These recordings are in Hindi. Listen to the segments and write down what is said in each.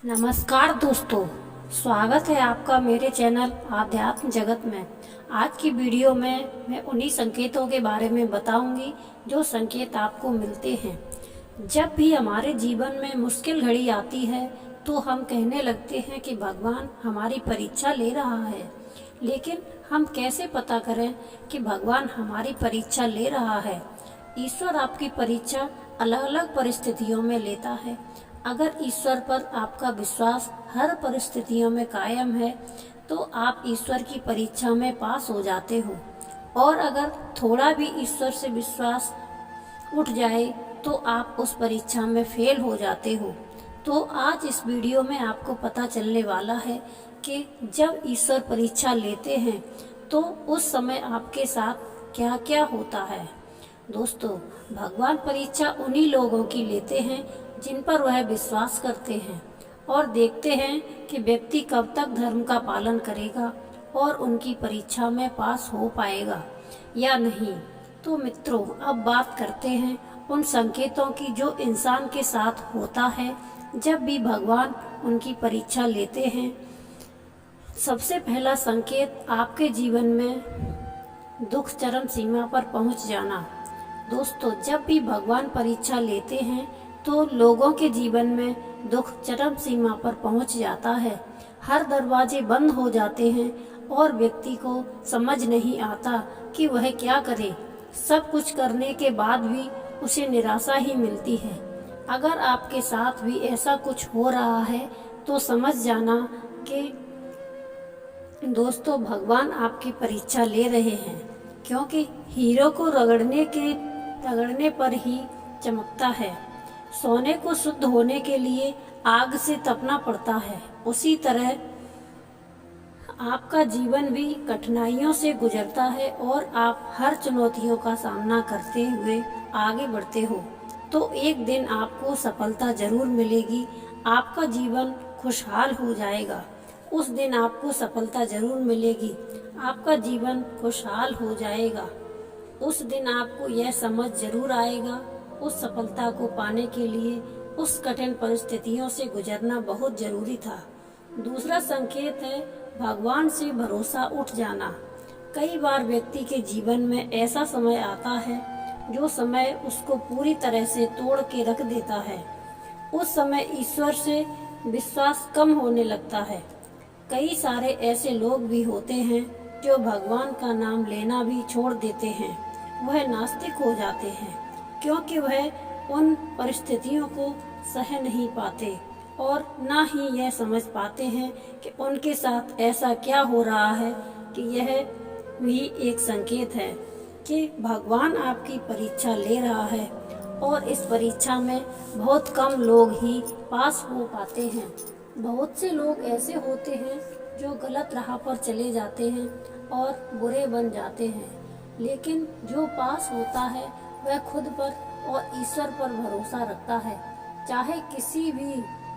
नमस्कार दोस्तों, स्वागत है आपका मेरे चैनल आध्यात्म जगत में। आज की वीडियो में मैं उन्हीं संकेतों के बारे में बताऊंगी जो संकेत आपको मिलते हैं। जब भी हमारे जीवन में मुश्किल घड़ी आती है तो हम कहने लगते हैं कि भगवान हमारी परीक्षा ले रहा है, लेकिन हम कैसे पता करें कि भगवान हमारी परीक्षा ले रहा है? ईश्वर आपकी परीक्षा अलग अलग परिस्थितियों में लेता है। अगर ईश्वर पर आपका विश्वास हर परिस्थितियों में कायम है तो आप ईश्वर की परीक्षा में पास हो जाते हो, और अगर थोड़ा भी ईश्वर से विश्वास उठ जाए तो आप उस परीक्षा में फेल हो जाते हो। तो आज इस वीडियो में आपको पता चलने वाला है कि जब ईश्वर परीक्षा लेते हैं तो उस समय आपके साथ क्या क्या होता है। दोस्तों, भगवान परीक्षा उन्हीं लोगों की लेते हैं जिन पर वह विश्वास करते हैं, और देखते हैं कि व्यक्ति कब तक धर्म का पालन करेगा और उनकी परीक्षा में पास हो पाएगा या नहीं। तो मित्रों, अब बात करते हैं उन संकेतों की जो इंसान के साथ होता है जब भी भगवान उनकी परीक्षा लेते हैं। सबसे पहला संकेत आपके जीवन में दुख चरम सीमा पर पहुंच जाना। दोस्तों, जब भी भगवान परीक्षा लेते हैं तो लोगों के जीवन में दुख चरम सीमा पर पहुंच जाता है। हर दरवाजे बंद हो जाते हैं और व्यक्ति को समझ नहीं आता कि वह क्या करे। सब कुछ करने के बाद भी उसे निराशा ही मिलती है। अगर आपके साथ भी ऐसा कुछ हो रहा है तो समझ जाना कि दोस्तों, भगवान आपकी परीक्षा ले रहे हैं, क्योंकि हीरो को रगड़ने पर ही चमकता है। सोने को शुद्ध होने के लिए आग से तपना पड़ता है, उसी तरह आपका जीवन भी कठिनाइयों से गुजरता है और आप हर चुनौतियों का सामना करते हुए आगे बढ़ते हो तो एक दिन आपको सफलता जरूर मिलेगी। आपका जीवन खुशहाल हो जाएगा। उस दिन आपको सफलता जरूर मिलेगी। आपका जीवन खुशहाल हो जाएगा। उस दिन आपको यह समझ जरूर आएगा उस सफलता को पाने के लिए उस कठिन परिस्थितियों से गुजरना बहुत जरूरी था। दूसरा संकेत है भगवान से भरोसा उठ जाना। कई बार व्यक्ति के जीवन में ऐसा समय आता है जो समय उसको पूरी तरह से तोड़ के रख देता है। उस समय ईश्वर से विश्वास कम होने लगता है। कई सारे ऐसे लोग भी होते हैं जो भगवान का नाम लेना भी छोड़ देते हैं। वह नास्तिक हो जाते हैं क्योंकि वह उन परिस्थितियों को सह नहीं पाते और ना ही यह समझ पाते हैं कि उनके साथ ऐसा क्या हो रहा है कि यह भी एक संकेत है कि भगवान आपकी परीक्षा ले रहा है, और इस परीक्षा में बहुत कम लोग ही पास हो पाते हैं। बहुत से लोग ऐसे होते हैं जो गलत राह पर चले जाते हैं और बुरे बन जाते हैं, लेकिन जो पास होता है वह खुद पर और ईश्वर पर भरोसा रखता है। चाहे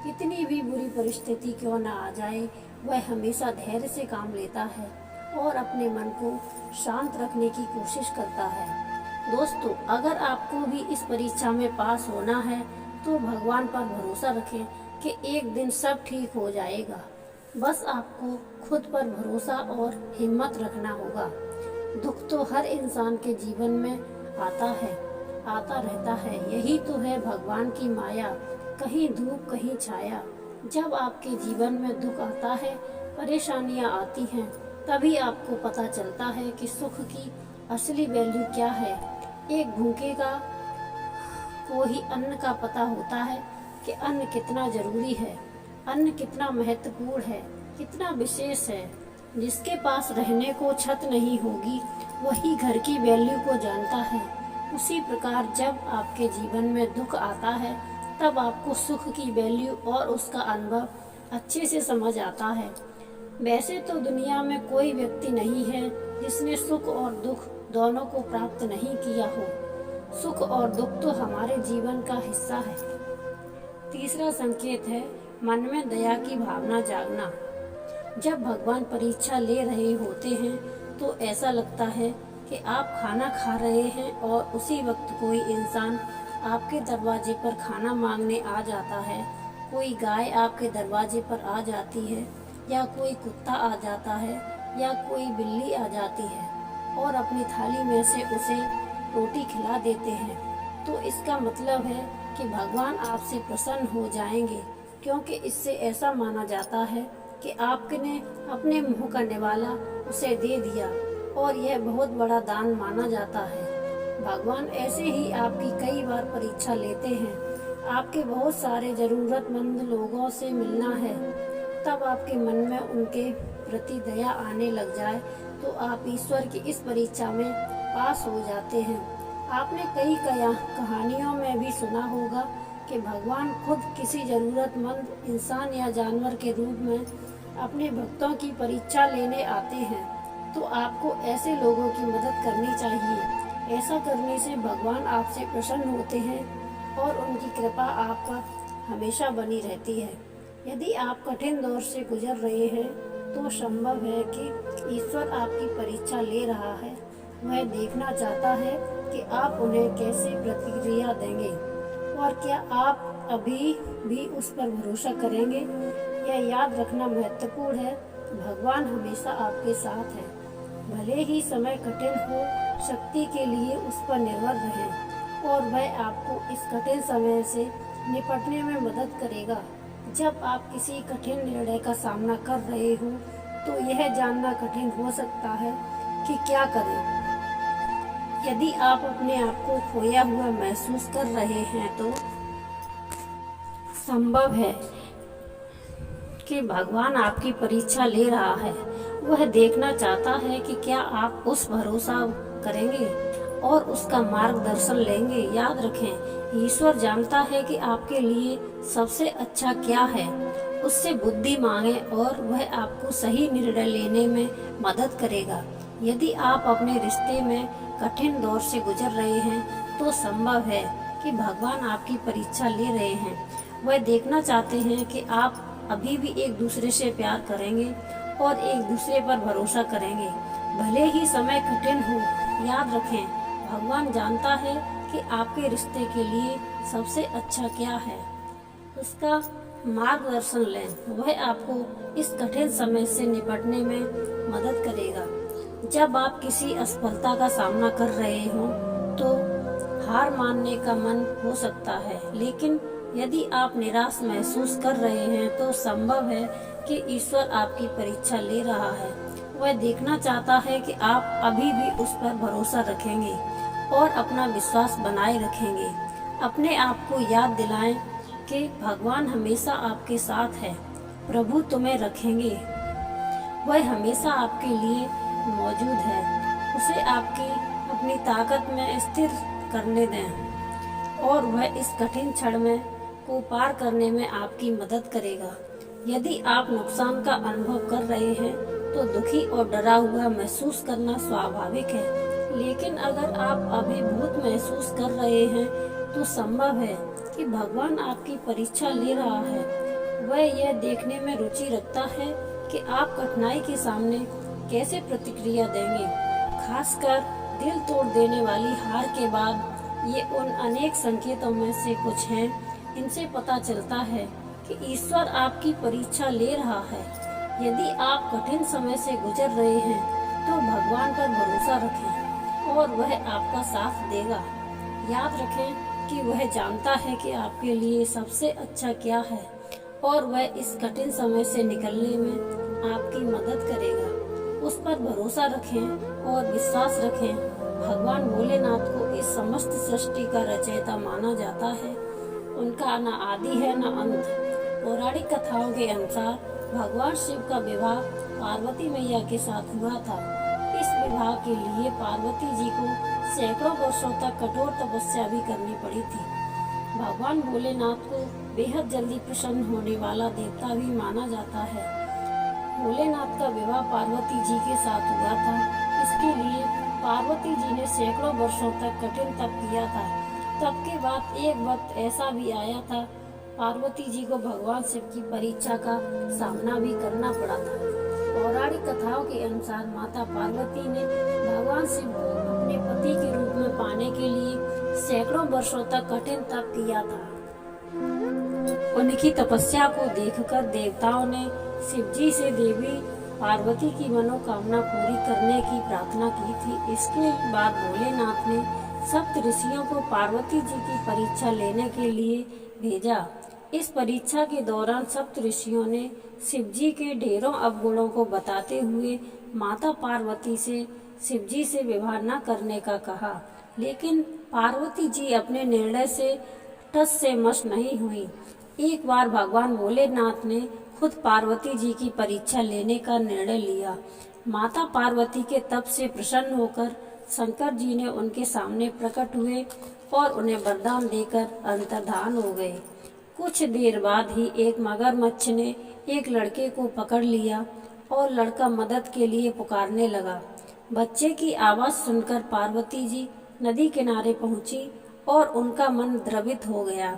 कितनी भी बुरी परिस्थिति क्यों न आ जाए, वह हमेशा धैर्य से काम लेता है और अपने मन को शांत रखने की कोशिश करता है। दोस्तों, अगर आपको भी इस परीक्षा में पास होना है तो भगवान पर भरोसा रखें कि एक दिन सब ठीक हो जाएगा। बस आपको खुद पर भरोसा और हिम्मत रखना होगा। दुख तो हर इंसान के जीवन में आता रहता है। यही तो है भगवान की माया, कहीं धूप कहीं छाया। जब आपके जीवन में दुख आता है, परेशानियां आती हैं, तभी आपको पता चलता है कि सुख की असली वैल्यू क्या है। एक भूखे को ही अन्न का पता होता है कि अन्न कितना जरूरी है, अन्न कितना महत्वपूर्ण है, कितना विशेष है। जिसके पास रहने को छत नहीं होगी वही घर की वैल्यू को जानता है। उसी प्रकार जब आपके जीवन में दुख आता है तब आपको सुख की वैल्यू और उसका अनुभव अच्छे से समझ आता है। वैसे तो दुनिया में कोई व्यक्ति नहीं है जिसने सुख और दुख दोनों को प्राप्त नहीं किया हो। सुख और दुख तो हमारे जीवन का हिस्सा है। तीसरा संकेत है मन में दया की भावना जागना। जब भगवान परीक्षा ले रहे होते हैं तो ऐसा लगता है कि आप खाना खा रहे हैं और उसी वक्त कोई इंसान आपके दरवाजे पर खाना मांगने आ जाता है कोई गाय आपके दरवाजे पर आ जाती है, या कोई कुत्ता आ जाता है, या कोई बिल्ली आ जाती है और अपनी थाली में से उसे रोटी खिला देते हैं, तो इसका मतलब है कि भगवान आपसे प्रसन्न हो जाएंगे, क्योंकि इससे ऐसा माना जाता है कि आपने अपने मुंह का निवाला उसे दे दिया, और यह बहुत बड़ा दान माना जाता है। भगवान ऐसे ही आपकी कई बार परीक्षा लेते हैं। आपके बहुत सारे जरूरतमंद लोगों से मिलना है, तब आपके मन में उनके प्रति दया आने लग जाए तो आप ईश्वर की इस परीक्षा में पास हो जाते हैं। आपने कई कहानियों में भी सुना होगा कि भगवान खुद किसी जरूरतमंद इंसान या जानवर के रूप में अपने भक्तों की परीक्षा लेने आते हैं, तो आपको ऐसे लोगों की मदद करनी चाहिए। ऐसा करने से भगवान आपसे प्रसन्न होते हैं और उनकी कृपा आप पर हमेशा बनी रहती है। यदि आप कठिन दौर से गुजर रहे हैं तो संभव है कि ईश्वर आपकी परीक्षा ले रहा है। वह देखना चाहता है कि आप उन्हें कैसे प्रतिक्रिया देंगे और क्या आप अभी भी उस पर भरोसा करेंगे। यह याद रखना महत्वपूर्ण है, भगवान हमेशा आपके साथ है। भले ही समय कठिन हो, शक्ति के लिए उस पर निर्भर रहें और वह आपको इस कठिन समय से निपटने में मदद करेगा। जब आप किसी कठिन निर्णय का सामना कर रहे हो तो यह जानना कठिन हो सकता है कि क्या करें। यदि आप अपने आप को खोया हुआ महसूस कर रहे हैं तो संभव है कि भगवान आपकी परीक्षा ले रहा है। वह देखना चाहता है कि क्या आप उस भरोसा करेंगे और उसका मार्गदर्शन लेंगे। याद रखें, ईश्वर जानता है कि आपके लिए सबसे अच्छा क्या है। उससे बुद्धि मांगे और वह आपको सही निर्णय लेने में मदद करेगा। यदि आप अपने रिश्ते में कठिन दौर से गुजर रहे हैं तो संभव है कि भगवान आपकी परीक्षा ले रहे हैं। वह देखना चाहते हैं कि आप अभी भी एक दूसरे से प्यार करेंगे और एक दूसरे पर भरोसा करेंगे, भले ही समय कठिन हो। याद रखें, भगवान जानता है कि आपके रिश्ते के लिए सबसे अच्छा क्या है। उसका मार्गदर्शन लें, वह आपको इस कठिन समय से निपटने में मदद करेगा। जब आप किसी असफलता का सामना कर रहे हो तो हार मानने का मन हो सकता है, लेकिन यदि आप निराश महसूस कर रहे हैं तो संभव है कि ईश्वर आपकी परीक्षा ले रहा है। वह देखना चाहता है कि आप अभी भी उस पर भरोसा रखेंगे और अपना विश्वास बनाए रखेंगे। अपने आप को याद दिलाएं कि भगवान हमेशा आपके साथ है। प्रभु तुम्हें रखेंगे। वह हमेशा आपके लिए मौजूद है। उसे आपकी अपनी ताकत में स्थिर करने दें और वह इस कठिन क्षण में को पार करने में आपकी मदद करेगा। यदि आप नुकसान का अनुभव कर रहे हैं तो दुखी और डरा हुआ महसूस करना स्वाभाविक है, लेकिन अगर आप अभिभूत महसूस कर रहे हैं तो संभव है कि भगवान आपकी परीक्षा ले रहा है। वह यह देखने में रुचि रखता है कि आप कठिनाई के सामने कैसे प्रतिक्रिया देंगे। खासकर दिल तोड़ देने वाली हार के बाद ये उन अनेक संकेतों में से कुछ हैं। इनसे पता चलता है कि ईश्वर आपकी परीक्षा ले रहा है। यदि आप कठिन समय से गुजर रहे हैं तो भगवान पर भरोसा रखें और वह आपका साथ देगा। याद रखें कि वह जानता है कि आपके लिए सबसे अच्छा क्या है और वह इस कठिन समय से निकलने में आपकी मदद करेगा। उस पर भरोसा रखें और विश्वास रखें। भगवान भोलेनाथ को इस समस्त सृष्टि का रचयिता माना जाता है। उनका न आदि है न अंत। पौराणिक कथाओं के अनुसार भगवान शिव का विवाह पार्वती मैया के साथ हुआ था। इस विवाह के लिए पार्वती जी को सैकड़ों वर्षों तक कठोर तपस्या भी करनी पड़ी थी। भगवान भोलेनाथ को बेहद जल्दी प्रसन्न होने वाला देवता भी माना जाता है। भोलेनाथ का विवाह पार्वती जी के साथ हुआ था। इसके लिए पार्वती जी ने सैकड़ों वर्षों तक कठिन तप किया था। तब के बाद एक वक्त ऐसा भी आया था, पार्वती जी को भगवान शिव की परीक्षा का सामना भी करना पड़ा था। पौराणिक कथाओं के अनुसार माता पार्वती ने भगवान शिव को अपने पति के रूप में पाने के लिए सैकड़ों वर्षों तक कठिन तप किया था। उनकी तपस्या को देखकर देवताओं ने शिवजी से देवी पार्वती की मनोकामना पूरी करने की प्रार्थना की थी। इसके बाद भोलेनाथ ने सप्त ऋषियों को पार्वती जी की परीक्षा लेने के लिए भेजा। इस परीक्षा के दौरान सप्त ऋषियों ने शिवजी के ढेरों अवगुणों को बताते हुए माता पार्वती से शिवजी से विवाह न करने का कहा, लेकिन पार्वती जी अपने निर्णय से टस से मस नहीं हुई। एक बार भगवान भोलेनाथ ने खुद पार्वती जी की परीक्षा लेने का निर्णय लिया। माता पार्वती के तप से प्रसन्न होकर शंकर जी ने उनके सामने प्रकट हुए और उन्हें वरदान देकर अंतर्धान हो गए। कुछ देर बाद ही एक मगरमच्छ ने एक लड़के को पकड़ लिया और लड़का मदद के लिए पुकारने लगा। बच्चे की आवाज़ सुनकर पार्वती जी नदी किनारे पहुंची और उनका मन द्रवित हो गया।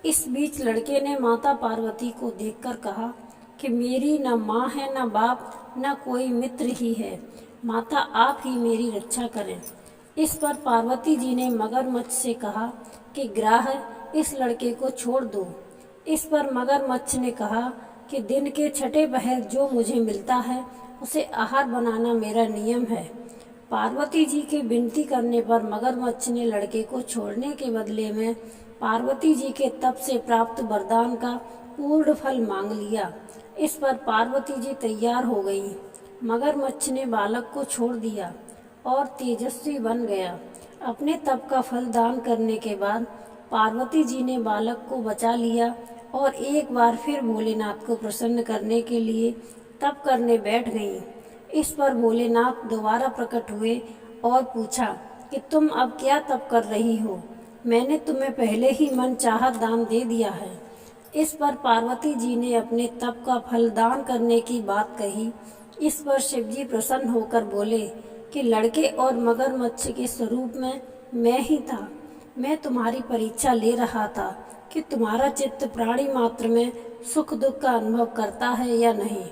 इस बीच लड़के ने माता पार्वती को देखकर कहा कि मेरी न माँ है, न बाप, न कोई मित्र ही है। माता आप ही मेरी रक्षा करें। इस पर पार्वती जी ने मगरमच्छ से कहा कि ग्राह इस लड़के को छोड़ दो। इस पर मगरमच्छ ने कहा कि दिन के छठे पहर जो मुझे मिलता है उसे आहार बनाना मेरा नियम है। पार्वती जी के विनती करने पर मगरमच्छ ने लड़के को छोड़ने के बदले में पार्वती जी के तप से प्राप्त वरदान का पूर्ण फल मांग लिया। इस पर पार्वती जी तैयार हो गई। मगरमच्छ ने बालक को छोड़ दिया और तेजस्वी बन गया। अपने तप का फल दान करने के बाद पार्वती जी ने बालक को बचा लिया और एक बार फिर भोलेनाथ को प्रसन्न करने के लिए तप करने बैठ गईं। इस पर भोलेनाथ दोबारा प्रकट हुए और पूछा कि तुम अब क्या तप कर रही हो? मैंने तुम्हें पहले ही मन चाहत दान दे दिया है। इस पर पार्वती जी ने अपने तप का फल दान करने की बात कही। इस पर शिवजी प्रसन्न होकर बोले कि लड़के और मगरमच्छ के स्वरूप में मैं ही था। मैं तुम्हारी परीक्षा ले रहा था कि तुम्हारा चित्त प्राणी मात्र में सुख दुख का अनुभव करता है या नहीं।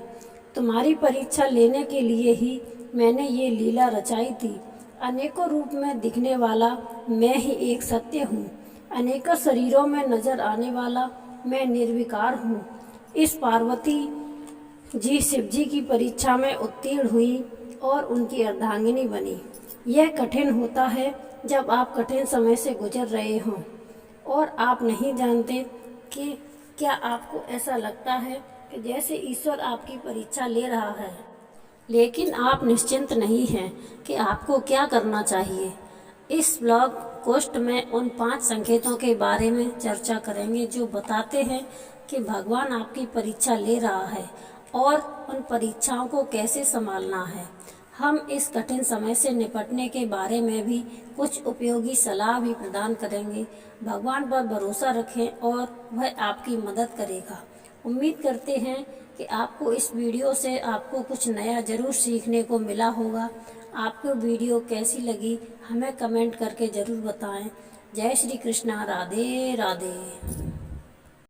तुम्हारी परीक्षा लेने के लिए ही मैंने ये लीला रचाई थी। अनेकों रूप में दिखने वाला मैं ही एक सत्य हूँ। अनेकों शरीरों में नजर आने वाला मैं निर्विकार हूँ। इस पार्वती जी शिवजी की परीक्षा में उत्तीर्ण हुई और उनकी अर्धांगिनी बनी। यह कठिन होता है जब आप कठिन समय से गुजर रहे हों और आप नहीं जानते कि क्या आपको ऐसा लगता है कि जैसे ईश्वर आपकी परीक्षा ले रहा है, लेकिन आप निश्चिंत नहीं हैं कि आपको क्या करना चाहिए। इस ब्लॉग पोस्ट में उन 5 संकेतों के बारे में चर्चा करेंगे जो बताते हैं कि भगवान आपकी परीक्षा ले रहा है और उन परीक्षाओं को कैसे संभालना है। हम इस कठिन समय से निपटने के बारे में भी कुछ उपयोगी सलाह भी प्रदान करेंगे। भगवान पर भरोसा रखें और वह आपकी मदद करेगा। उम्मीद करते हैं कि आपको इस वीडियो से आपको कुछ नया ज़रूर सीखने को मिला होगा। आपको वीडियो कैसी लगी हमें कमेंट करके ज़रूर बताएं। जय श्री कृष्णा, राधे राधे।